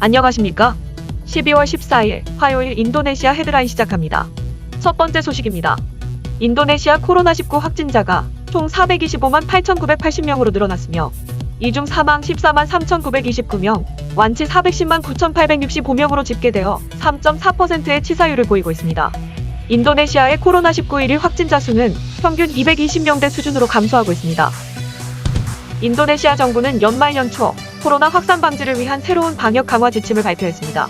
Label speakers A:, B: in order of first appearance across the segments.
A: 안녕하십니까? 12월 14일 화요일 인도네시아 헤드라인 시작합니다. 첫 번째 소식입니다. 인도네시아 코로나19 확진자가 총 425만 8,980명으로 늘어났으며 이 중 사망 14만 3,929명, 완치 410만 9,865명으로 집계되어 3.4%의 치사율을 보이고 있습니다. 인도네시아의 코로나19 일일 확진자 수는 평균 220명대 수준으로 감소하고 있습니다. 인도네시아 정부는 연말 연초 코로나 확산 방지를 위한 새로운 방역 강화 지침을 발표했습니다.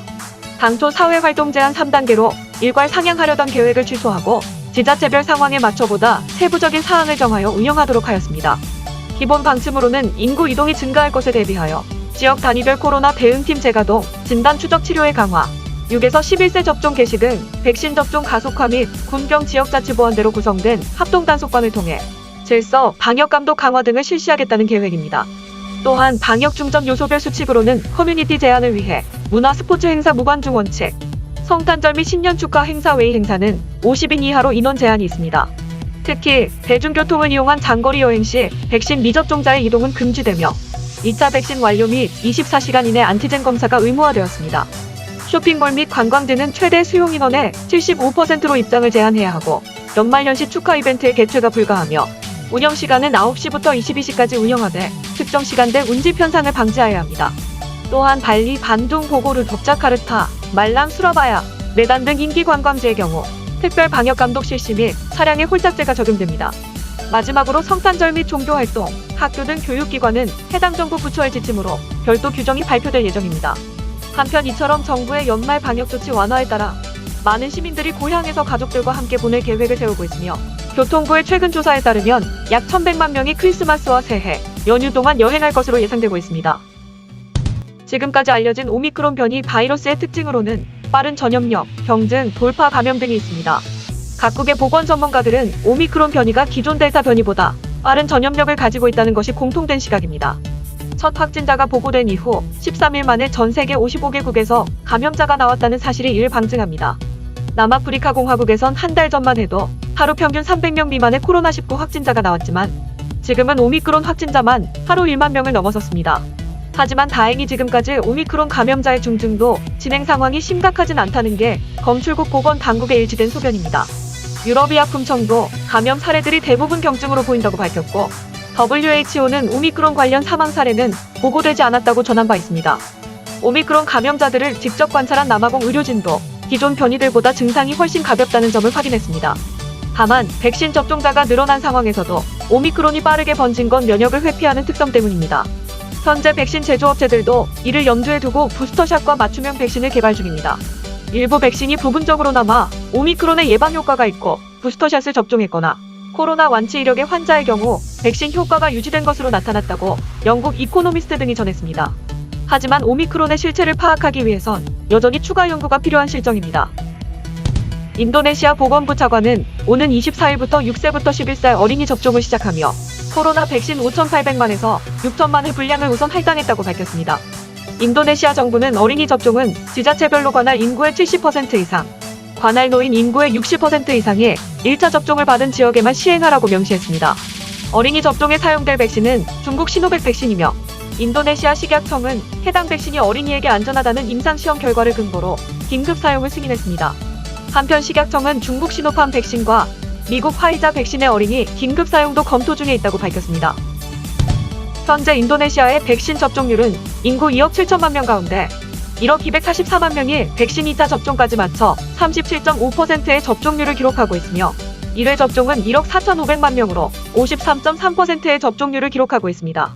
A: 당초 사회활동 제한 3단계로 일괄 상향하려던 계획을 취소하고 지자체별 상황에 맞춰 보다 세부적인 사항을 정하여 운영하도록 하였습니다. 기본 방침으로는 인구 이동이 증가할 것에 대비하여 지역 단위별 코로나 대응팀 재가동, 진단 추적 치료의 강화, 6에서 11세 접종 개시 등 백신 접종 가속화 및 군경 지역자치보안대로 구성된 합동단속반을 통해 질서, 방역감독 강화 등을 실시하겠다는 계획입니다. 또한 방역 중점 요소별 수칙으로는 커뮤니티 제한을 위해 문화 스포츠 행사 무관중 원칙, 성탄절 및 신년 축하 행사 외의 행사는 50인 이하로 인원 제한이 있습니다. 특히 대중교통을 이용한 장거리 여행 시 백신 미접종자의 이동은 금지되며 2차 백신 완료 및 24시간 이내 안티젠 검사가 의무화되었습니다. 쇼핑몰 및 관광지는 최대 수용 인원의 75%로 입장을 제한해야 하고 연말연시 축하 이벤트의 개최가 불가하며 운영시간은 9시부터 22시까지 운영하되 특정 시간대 운집 현상을 방지해야 합니다. 또한 발리, 반둥, 보고르, 덕자카르타, 말랑, 수라바야, 메단 등 인기 관광지의 경우 특별 방역감독 실시 및 차량의 홀짝제가 적용됩니다. 마지막으로 성탄절 및 종교활동, 학교 등 교육기관은 해당 정부 부처의 지침으로 별도 규정이 발표될 예정입니다. 한편 이처럼 정부의 연말 방역조치 완화에 따라 많은 시민들이 고향에서 가족들과 함께 보낼 계획을 세우고 있으며 교통부의 최근 조사에 따르면 약 1,100만 명이 크리스마스와 새해, 연휴 동안 여행할 것으로 예상되고 있습니다. 지금까지 알려진 오미크론 변이 바이러스의 특징으로는 빠른 전염력, 경증, 돌파 감염 등이 있습니다. 각국의 보건 전문가들은 오미크론 변이가 기존 델타 변이보다 빠른 전염력을 가지고 있다는 것이 공통된 시각입니다. 첫 확진자가 보고된 이후 13일 만에 전 세계 55개국에서 감염자가 나왔다는 사실이 이를 방증합니다. 남아프리카 공화국에선 한 달 전만 해도 하루 평균 300명 미만의 코로나19 확진자가 나왔지만 지금은 오미크론 확진자만 하루 1만 명을 넘어섰습니다. 하지만 다행히 지금까지 오미크론 감염자의 중증도 진행 상황이 심각하진 않다는 게 검출국 보건당국의 일치된 소견입니다. 유럽의약품청도 감염 사례들이 대부분 경증으로 보인다고 밝혔고 WHO는 오미크론 관련 사망 사례는 보고되지 않았다고 전한 바 있습니다. 오미크론 감염자들을 직접 관찰한 남아공 의료진도 기존 변이들보다 증상이 훨씬 가볍다는 점을 확인했습니다. 다만 백신 접종자가 늘어난 상황에서도 오미크론이 빠르게 번진 건 면역을 회피하는 특성 때문입니다. 현재 백신 제조업체들도 이를 염두에 두고 부스터샷과 맞춤형 백신을 개발 중입니다. 일부 백신이 부분적으로나마 오미크론의 예방 효과가 있고 부스터샷을 접종했거나 코로나 완치 이력의 환자의 경우 백신 효과가 유지된 것으로 나타났다고 영국 이코노미스트 등이 전했습니다. 하지만 오미크론의 실체를 파악하기 위해선 여전히 추가 연구가 필요한 실정입니다. 인도네시아 보건부 차관은 오는 24일부터 6세부터 11살 어린이 접종을 시작하며 코로나 백신 5,800만에서 6천만의 분량을 우선 할당했다고 밝혔습니다. 인도네시아 정부는 어린이 접종은 지자체별로 관할 인구의 70% 이상, 관할 노인 인구의 60% 이상의 1차 접종을 받은 지역에만 시행하라고 명시했습니다. 어린이 접종에 사용될 백신은 중국 시노백 백신이며 인도네시아 식약청은 해당 백신이 어린이에게 안전하다는 임상시험 결과를 근거로 긴급 사용을 승인했습니다. 한편 식약청은 중국 시노팜 백신과 미국 화이자 백신의 어린이 긴급 사용도 검토 중에 있다고 밝혔습니다. 현재 인도네시아의 백신 접종률은 인구 2억 7천만 명 가운데 1억 244만 명이 백신 2차 접종까지 마쳐 37.5%의 접종률을 기록하고 있으며 1회 접종은 1억 4,500만 명으로 53.3%의 접종률을 기록하고 있습니다.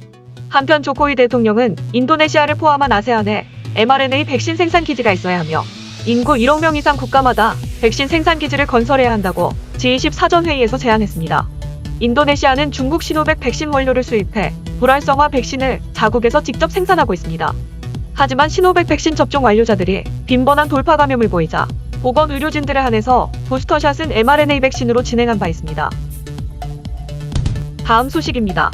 A: 한편 조코위 대통령은 인도네시아를 포함한 아세안에 mRNA 백신 생산 기지가 있어야 하며 인구 1억 명 이상 국가마다 백신 생산 기지를 건설해야 한다고 G20 사전회의에서 제안했습니다. 인도네시아는 중국 시노백 백신 원료를 수입해 불활성화 백신을 자국에서 직접 생산하고 있습니다. 하지만 시노백 백신 접종 완료자들이 빈번한 돌파 감염을 보이자 보건의료진들에 한해서 부스터샷은 mRNA 백신으로 진행한 바 있습니다. 다음 소식입니다.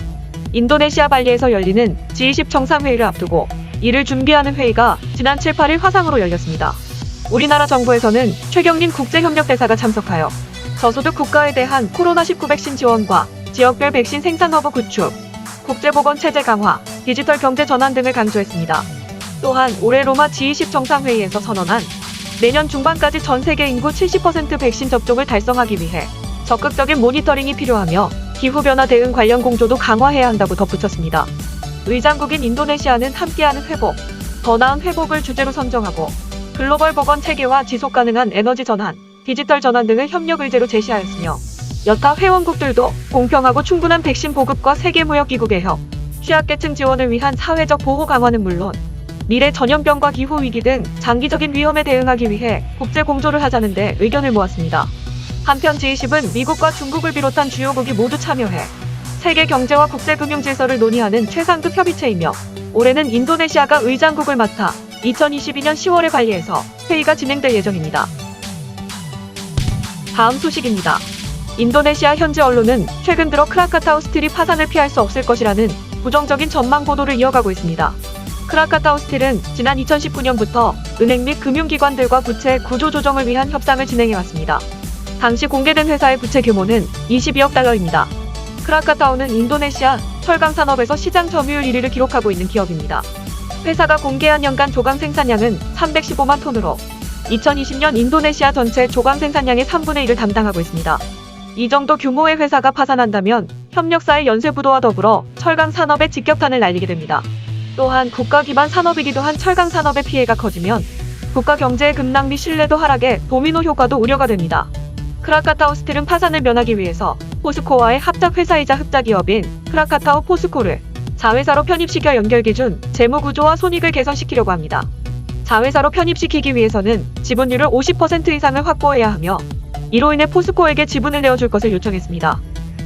A: 인도네시아 발리에서 열리는 G20 정상회의를 앞두고 이를 준비하는 회의가 지난 7, 8일 화상으로 열렸습니다. 우리나라 정부에서는 최경림 국제협력대사가 참석하여 저소득 국가에 대한 코로나19 백신 지원과 지역별 백신 생산 허브 구축, 국제보건 체제 강화, 디지털 경제 전환 등을 강조했습니다. 또한 올해 로마 G20 정상회의에서 선언한 내년 중반까지 전 세계 인구 70% 백신 접종을 달성하기 위해 적극적인 모니터링이 필요하며 기후변화 대응 관련 공조도 강화해야 한다고 덧붙였습니다. 의장국인 인도네시아는 함께하는 회복, 더 나은 회복을 주제로 선정하고 글로벌 보건 체계와 지속 가능한 에너지 전환, 디지털 전환 등을 협력 의제로 제시하였으며 여타 회원국들도 공평하고 충분한 백신 보급과 세계무역기구 개혁, 취약계층 지원을 위한 사회적 보호 강화는 물론 미래 전염병과 기후 위기 등 장기적인 위험에 대응하기 위해 국제 공조를 하자는 데 의견을 모았습니다. 한편 G20은 미국과 중국을 비롯한 주요국이 모두 참여해 세계 경제와 국제 금융 질서를 논의하는 최상급 협의체이며 올해는 인도네시아가 의장국을 맡아 2022년 10월에 발리에서 회의가 진행될 예정입니다. 다음 소식입니다. 인도네시아 현지 언론은 최근 들어 크라카타우 스틸이 파산을 피할 수 없을 것이라는 부정적인 전망 보도를 이어가고 있습니다. 크라카타우 스틸은 지난 2019년부터 은행 및 금융기관들과 부채 구조 조정을 위한 협상을 진행해왔습니다. 당시 공개된 회사의 부채 규모는 22억 달러입니다. 크라카타우는 인도네시아 철강 산업에서 시장 점유율 1위를 기록하고 있는 기업입니다. 회사가 공개한 연간 조강 생산량은 315만 톤으로 2020년 인도네시아 전체 조강 생산량의 3분의 1을 담당하고 있습니다. 이 정도 규모의 회사가 파산한다면 협력사의 연쇄부도와 더불어 철강 산업에 직격탄을 날리게 됩니다. 또한 국가 기반 산업이기도 한 철강 산업의 피해가 커지면 국가 경제의 급락 및 신뢰도 하락에 도미노 효과도 우려가 됩니다. 크라카타우 스틸은 파산을 면하기 위해서 포스코와의 합작 회사이자 흡자 기업인 크라카타우 포스코를 자회사로 편입시켜 연결 기준, 재무 구조와 손익을 개선시키려고 합니다. 자회사로 편입시키기 위해서는 지분율을 50% 이상을 확보해야 하며 이로 인해 포스코에게 지분을 내어줄 것을 요청했습니다.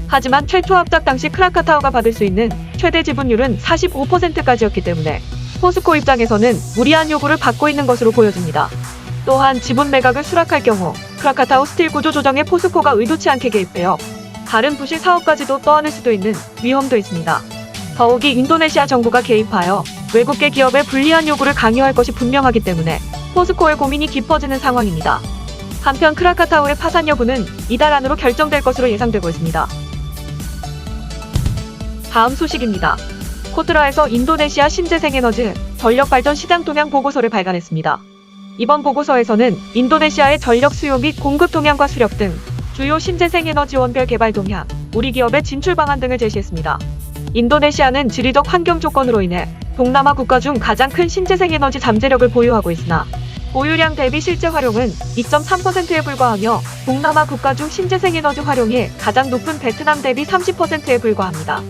A: 하지만 최초 합작 당시 크라카타우가 받을 수 있는 최대 지분율은 45%까지였기 때문에 포스코 입장에서는 무리한 요구를 받고 있는 것으로 보여집니다. 또한 지분 매각을 수락할 경우 크라카타우 스틸 구조 조정에 포스코가 의도치 않게 개입되어 다른 부실 사업까지도 떠안을 수도 있는 위험도 있습니다. 더욱이 인도네시아 정부가 개입하여 외국계 기업의 불리한 요구를 강요할 것이 분명하기 때문에 포스코의 고민이 깊어지는 상황입니다. 한편 크라카타우의 파산 여부는 이달 안으로 결정될 것으로 예상되고 있습니다. 다음 소식입니다. 코트라에서 인도네시아 신재생에너지 전력발전 시장 동향 보고서를 발간했습니다. 이번 보고서에서는 인도네시아의 전력 수요 및 공급 동향과 수력 등 주요 신재생에너지원별 개발 동향, 우리 기업의 진출 방안 등을 제시했습니다. 인도네시아는 지리적 환경 조건으로 인해 동남아 국가 중 가장 큰 신재생에너지 잠재력을 보유하고 있으나 보유량 대비 실제 활용은 2.3%에 불과하며 동남아 국가 중 신재생에너지 활용이 가장 높은 베트남 대비 30%에 불과합니다.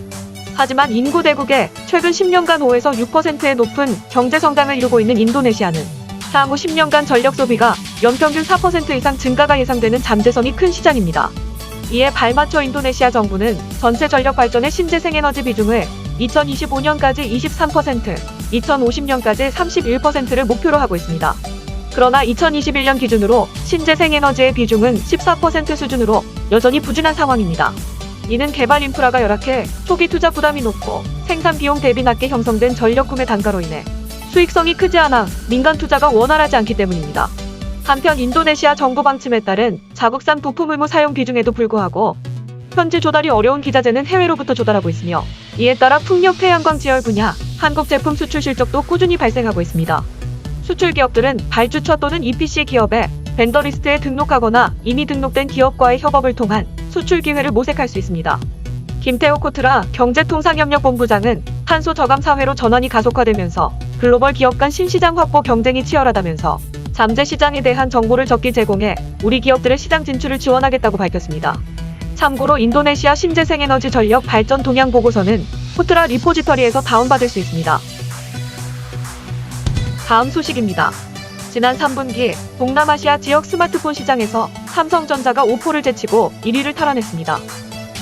A: 하지만 인구 대국에 최근 10년간 5에서 6%의 높은 경제 성장을 이루고 있는 인도네시아는 향후 10년간 전력 소비가 연평균 4% 이상 증가가 예상되는 잠재성이 큰 시장입니다. 이에 발맞춰 인도네시아 정부는 전체 전력 발전의 신재생에너지 비중을 2025년까지 23%, 2050년까지 31%를 목표로 하고 있습니다. 그러나 2021년 기준으로 신재생에너지의 비중은 14% 수준으로 여전히 부진한 상황입니다. 이는 개발 인프라가 열악해 초기 투자 부담이 높고 생산 비용 대비 낮게 형성된 전력 구매 단가로 인해 수익성이 크지 않아 민간 투자가 원활하지 않기 때문입니다. 한편 인도네시아 정부 방침에 따른 자국산 부품 의무 사용 비중에도 불구하고 현지 조달이 어려운 기자재는 해외로부터 조달하고 있으며 이에 따라 풍력 태양광 지열 분야 한국 제품 수출 실적도 꾸준히 발생하고 있습니다. 수출 기업들은 발주처 또는 EPC 기업의 벤더 리스트에 등록하거나 이미 등록된 기업과의 협업을 통한 수출 기회를 모색할 수 있습니다. 김태호 코트라 경제통상협력본부장은 탄소 저감 사회로 전환이 가속화되면서 글로벌 기업 간 신시장 확보 경쟁이 치열하다면서 잠재 시장에 대한 정보를 적기 제공해 우리 기업들의 시장 진출을 지원하겠다고 밝혔습니다. 참고로 인도네시아 신재생에너지 전력 발전 동향 보고서는 코트라 리포지터리에서 다운받을 수 있습니다. 다음 소식입니다. 지난 3분기 동남아시아 지역 스마트폰 시장에서 삼성전자가 오포를 제치고 1위를 탈환했습니다.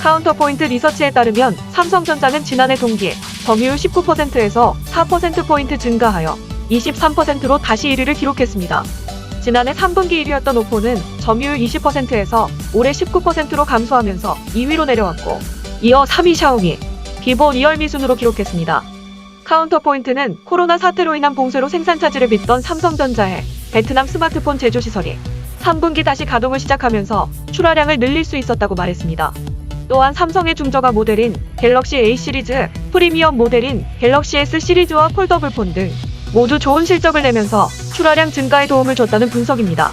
A: 카운터포인트 리서치에 따르면 삼성전자는 지난해 동기 점유율 19%에서 4%포인트 증가하여 23%로 다시 1위를 기록했습니다. 지난해 3분기 1위였던 오포는 점유율 20%에서 올해 19%로 감소하면서 2위로 내려왔고 이어 3위 샤오미, 비보 리얼미 순으로 기록했습니다. 카운터포인트는 코로나 사태로 인한 봉쇄로 생산 차질을 빚던 삼성전자의 베트남 스마트폰 제조 시설이 3분기 다시 가동을 시작하면서 출하량을 늘릴 수 있었다고 말했습니다. 또한 삼성의 중저가 모델인 갤럭시 A 시리즈, 프리미엄 모델인 갤럭시 S 시리즈와 폴더블 폰 등 모두 좋은 실적을 내면서 출하량 증가에 도움을 줬다는 분석입니다.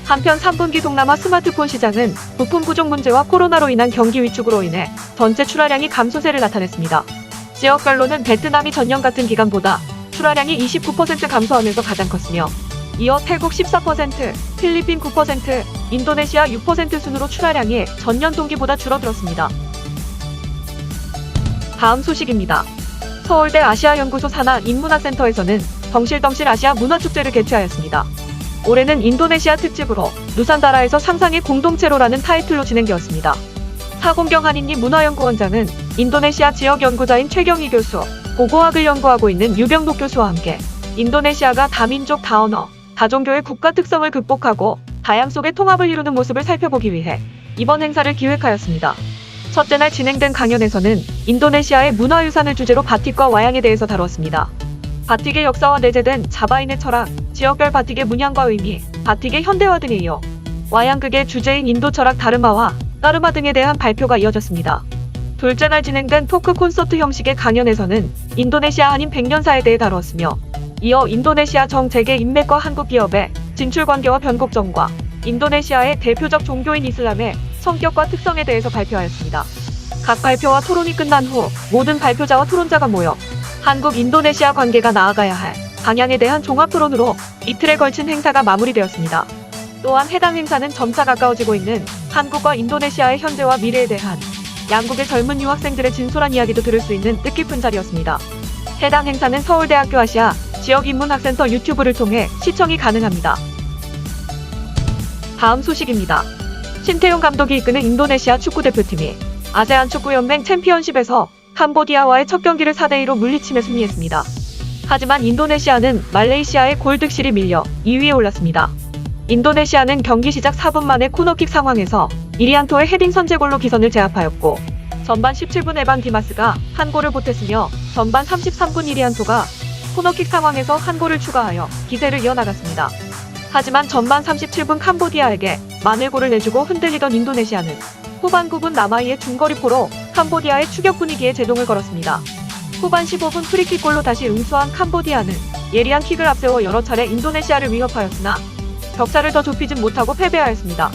A: 한편 3분기 동남아 스마트폰 시장은 부품 부족 문제와 코로나로 인한 경기 위축으로 인해 전체 출하량이 감소세를 나타냈습니다. 지역별로는 베트남이 전년 같은 기간보다 출하량이 29% 감소하면서 가장 컸으며 이어 태국 14%, 필리핀 9%, 인도네시아 6% 순으로 출하량이 전년 동기보다 줄어들었습니다. 다음 소식입니다. 서울대 아시아연구소 산하 인문학센터에서는 덩실덩실 아시아 문화축제를 개최하였습니다. 올해는 인도네시아 특집으로 누산다라에서 상상의 공동체로라는 타이틀로 진행되었습니다. 사공경 한인님 문화연구원장은 인도네시아 지역 연구자인 최경희 교수, 고고학을 연구하고 있는 유병록 교수와 함께 인도네시아가 다민족 다언어, 다종교의 국가 특성을 극복하고 다양 속의 통합을 이루는 모습을 살펴보기 위해 이번 행사를 기획하였습니다. 첫째 날 진행된 강연에서는 인도네시아의 문화유산을 주제로 바틱과 와양에 대해서 다루었습니다. 바틱의 역사와 내재된 자바인의 철학, 지역별 바틱의 문양과 의미, 바틱의 현대화 등에 이어 와양극의 주제인 인도 철학 다르마와 까르마 등에 대한 발표가 이어졌습니다. 둘째 날 진행된 토크 콘서트 형식의 강연에서는 인도네시아 한인 100년사에 대해 다루었으며 이어 인도네시아 정재계 인맥과 한국 기업의 진출 관계와 변곡점과 인도네시아의 대표적 종교인 이슬람의 성격과 특성에 대해서 발표하였습니다. 각 발표와 토론이 끝난 후 모든 발표자와 토론자가 모여 한국 인도네시아 관계가 나아가야 할 방향에 대한 종합 토론으로 이틀에 걸친 행사가 마무리되었습니다. 또한 해당 행사는 점차 가까워지고 있는 한국과 인도네시아의 현재와 미래에 대한 양국의 젊은 유학생들의 진솔한 이야기도 들을 수 있는 뜻깊은 자리였습니다. 해당 행사는 서울대학교 아시아 지역인문학센터 유튜브를 통해 시청이 가능합니다. 다음 소식입니다. 신태용 감독이 이끄는 인도네시아 축구대표팀이 아세안 축구연맹 챔피언십에서 캄보디아와의 첫 경기를 4대2로 물리치며 승리했습니다. 하지만 인도네시아는 말레이시아의 골득실이 밀려 2위에 올랐습니다. 인도네시아는 경기 시작 4분 만에 코너킥 상황에서 이리안토의 헤딩 선제골로 기선을 제압하였고 전반 17분 에반 디마스가 한 골을 보탰으며 전반 33분 이리안토가 코너킥 상황에서 한 골을 추가하여 기세를 이어나갔습니다. 하지만 전반 37분 캄보디아에게 마늘골을 내주고 흔들리던 인도네시아는 후반 9분 나마이의 중거리포로 캄보디아의 추격 분위기에 제동을 걸었습니다. 후반 15분 프리킥골로 다시 응수한 캄보디아는 예리한 킥을 앞세워 여러 차례 인도네시아를 위협하였으나 격차를 더 좁히진 못하고 패배하였습니다.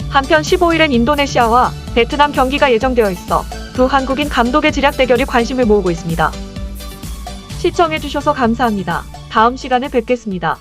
A: 한편 15일엔 인도네시아와 베트남 경기가 예정되어 있어 두 한국인 감독의 지략 대결이 관심을 모으고 있습니다. 시청해주셔서 감사합니다. 다음 시간에 뵙겠습니다.